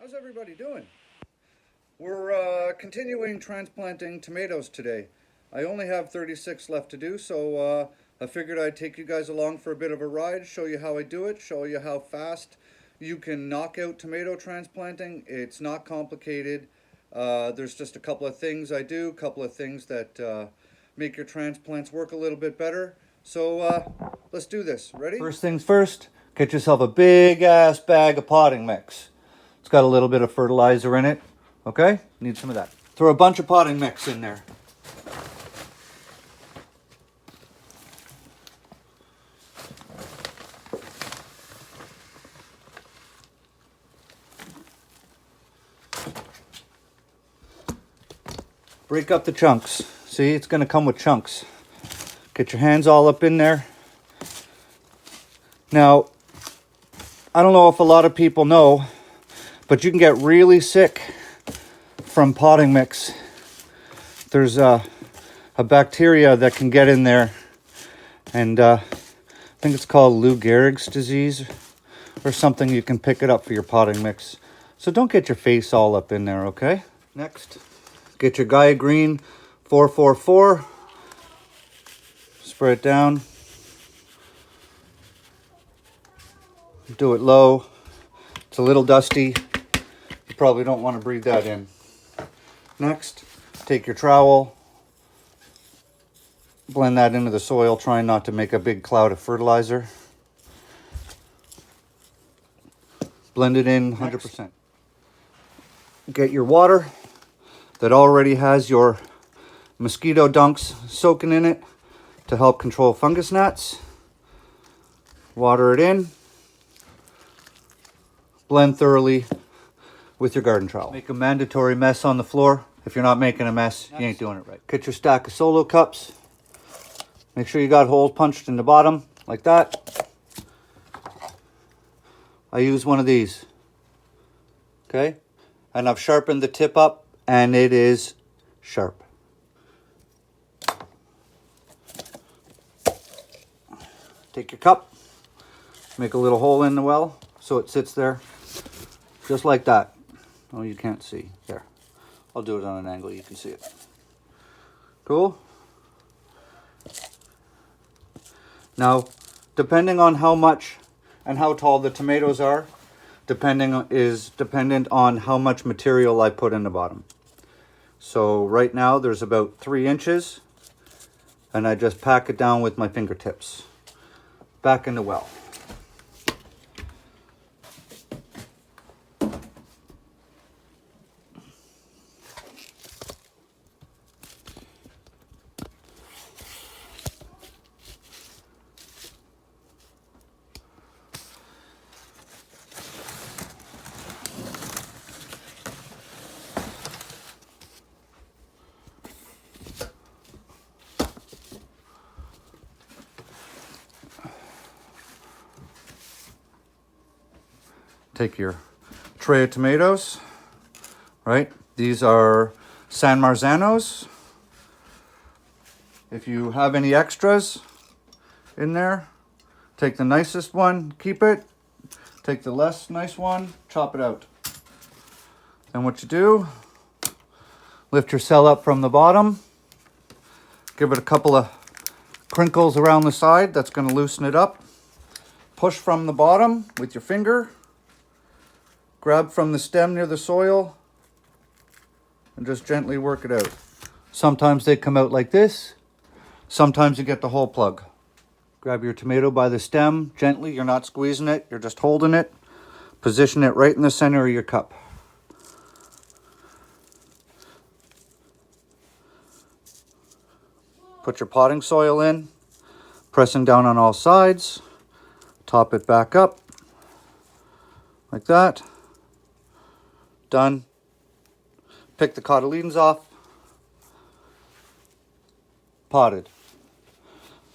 How's everybody doing? We're continuing transplanting tomatoes today. I only have 36 left to do, so I figured I'd take you guys along for a bit of a ride, show you how I do it, show you how fast you can knock out tomato transplanting. It's not complicated. There's just a couple of things I do, a couple of things that make your transplants work a little bit better. So let's do this. Ready? First things first, get yourself a big ass bag of potting mix. It's got a little bit of fertilizer in it. Okay, need some of that. Throw a bunch of potting mix in there. Break up the chunks. See, it's going to come with chunks. Get your hands all up in there. Now, I don't know if a lot of people know, but you can get really sick from potting mix. There's a bacteria that can get in there, and I think it's called Lou Gehrig's disease or something. You can pick it up for your potting mix. So don't get your face all up in there, okay? Next, get your Gaia Green 444. Spray it down. Do it low. It's a little dusty. You probably don't want to breathe that in. Next, take your trowel, blend that into the soil, trying not to make a big cloud of fertilizer. Blend it in 100%. Get your water that already has your mosquito dunks soaking in it to help control fungus gnats. Water it in. Blend thoroughly with your garden trowel. Make a mandatory mess on the floor. If you're not making a mess, you ain't doing it right. Get your stack of solo cups. Make sure you got holes punched in the bottom, like that. I use one of these. Okay? And I've sharpened the tip up, and it is sharp. Take your cup, make a little hole in the well so it sits there, just like that. Oh, you can't see. There. I'll do it on an angle, you can see it. Cool? Now, depending on how much and how tall the tomatoes are, is dependent on how much material I put in the bottom. So right now there's about 3 inches, and I just pack it down with my fingertips. Back in the well. Take your tray of tomatoes, right? These are San Marzanos. If you have any extras in there, take the nicest one, keep it. Take the less nice one, chop it out. Then what you do, lift your cell up from the bottom, give it a couple of crinkles around the side. That's going to loosen it up. Push from the bottom with your finger. Grab from the stem near the soil and just gently work it out. Sometimes they come out like this. Sometimes you get the whole plug. Grab your tomato by the stem gently. You're not squeezing it. You're just holding it. Position it right in the center of your cup. Put your potting soil in, pressing down on all sides. Top it back up like that. Done. Pick the cotyledons off. Potted.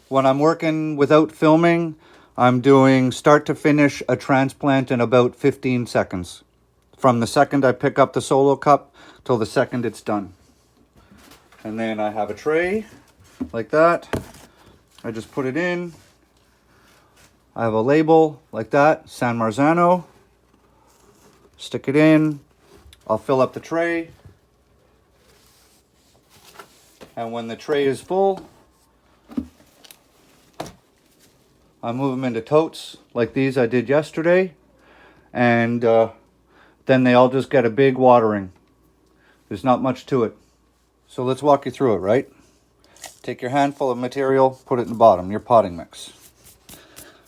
When I'm working without filming, I'm doing start to finish a transplant in about 15 seconds. From the second I pick up the solo cup till the second it's done. And then I have a tray like that. I just put it in. I have a label like that, San Marzano. Stick it in. I'll fill up the tray. And when the tray is full, I move them into totes like these I did yesterday. And then they all just get a big watering. There's not much to it. So let's walk you through it, right? Take your handful of material, put it in the bottom, your potting mix.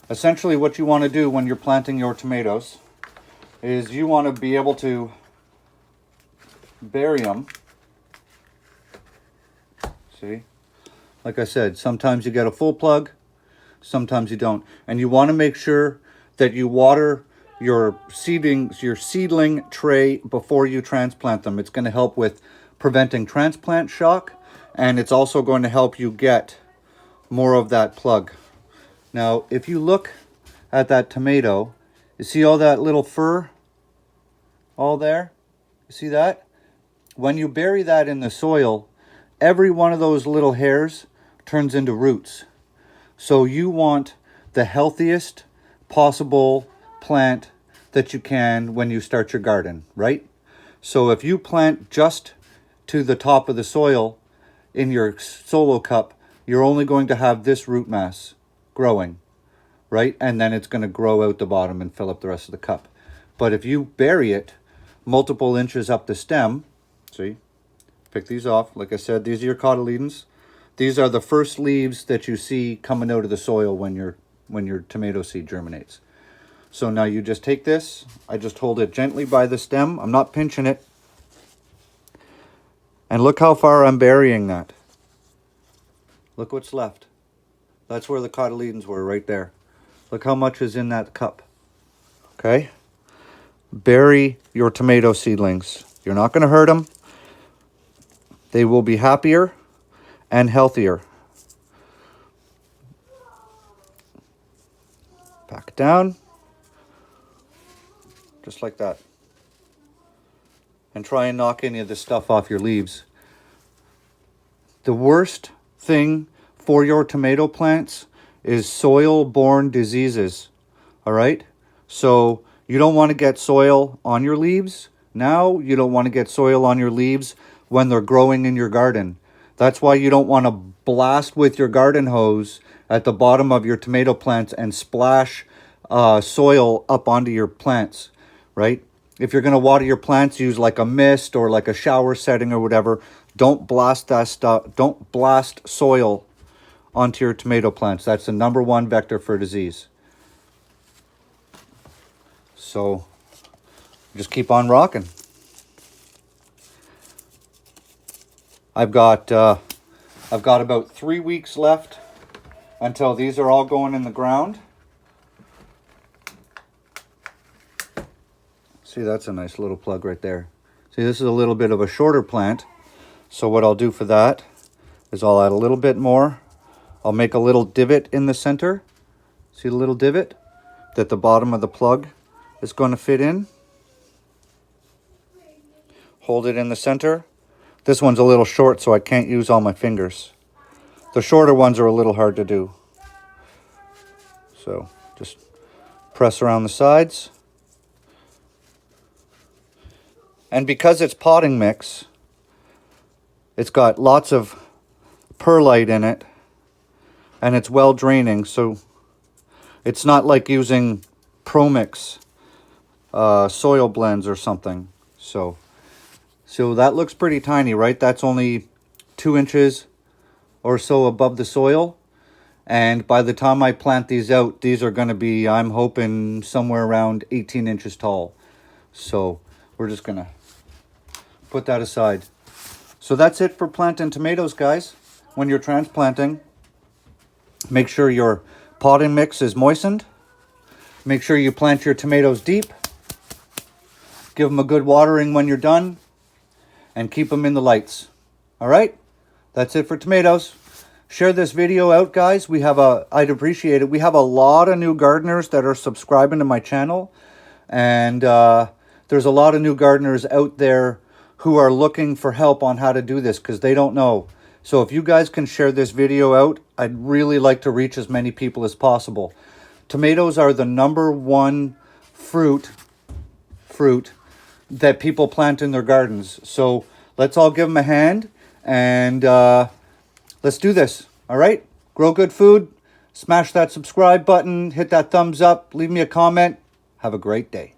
Essentially what you want to do when you're planting your tomatoes is you want to be able to bury them. See? Like I said, sometimes you get a full plug, sometimes you don't. And you want to make sure that you water your seedling tray before you transplant them. It's going to help with preventing transplant shock, and it's also going to help you get more of that plug. Now, if you look at that tomato, you see all that little fur all there? You see that? When you bury that in the soil, every one of those little hairs turns into roots. So you want the healthiest possible plant that you can when you start your garden, right? So if you plant just to the top of the soil in your solo cup, you're only going to have this root mass growing, right? And then it's going to grow out the bottom and fill up the rest of the cup. But if you bury it multiple inches up the stem, see, pick these off. Like I said, these are your cotyledons. These are the first leaves that you see coming out of the soil when your tomato seed germinates. So now you just take this, I just hold it gently by the stem. I'm not pinching it. And look how far I'm burying that. Look what's left. That's where the cotyledons were, right there. Look how much is in that cup. Okay? Bury your tomato seedlings. You're not going to hurt them. They will be happier and healthier. Back it down. Just like that. And try and knock any of this stuff off your leaves. The worst thing for your tomato plants is soil-borne diseases. All right? So you don't want to get soil on your leaves now. You don't want to get soil on your leaves when they're growing in your garden. That's why you don't want to blast with your garden hose at the bottom of your tomato plants and splash soil up onto your plants, right? If you're going to water your plants, use like a mist or like a shower setting or whatever. Don't blast that stuff. Don't blast soil onto your tomato plants. That's the #1 vector for disease. So just keep on rocking. I've got about 3 weeks left until these are all going in the ground. See, that's a nice little plug right there. See, this is a little bit of a shorter plant. So what I'll do for that is I'll add a little bit more. I'll make a little divot in the center. See the little divot that the bottom of the plug is going to fit in? Hold it in the center. This one's a little short, so I can't use all my fingers. The shorter ones are a little hard to do. So just press around the sides. And because it's potting mix, it's got lots of perlite in it, and it's well draining, so it's not like using ProMix soil blends or something. So that looks pretty tiny, right? That's only 2 inches or so above the soil. And by the time I plant these out, these are going to be, I'm hoping, somewhere around 18 inches tall. So we're just going to put that aside. So that's it for planting tomatoes, guys. When you're transplanting, make sure your potting mix is moistened. Make sure you plant your tomatoes deep. Give them a good watering when you're done. And keep them in the lights. All right? That's it for tomatoes. Share this video out, guys. I'd appreciate it. We have a lot of new gardeners that are subscribing to my channel. And there's a lot of new gardeners out there who are looking for help on how to do this because they don't know. So if you guys can share this video out, I'd really like to reach as many people as possible. Tomatoes are the #1 fruit that people plant in their gardens. So let's all give them a hand, and let's do this. All right? Grow good food. Smash that subscribe button. Hit that thumbs up. Leave me a comment. Have a great day.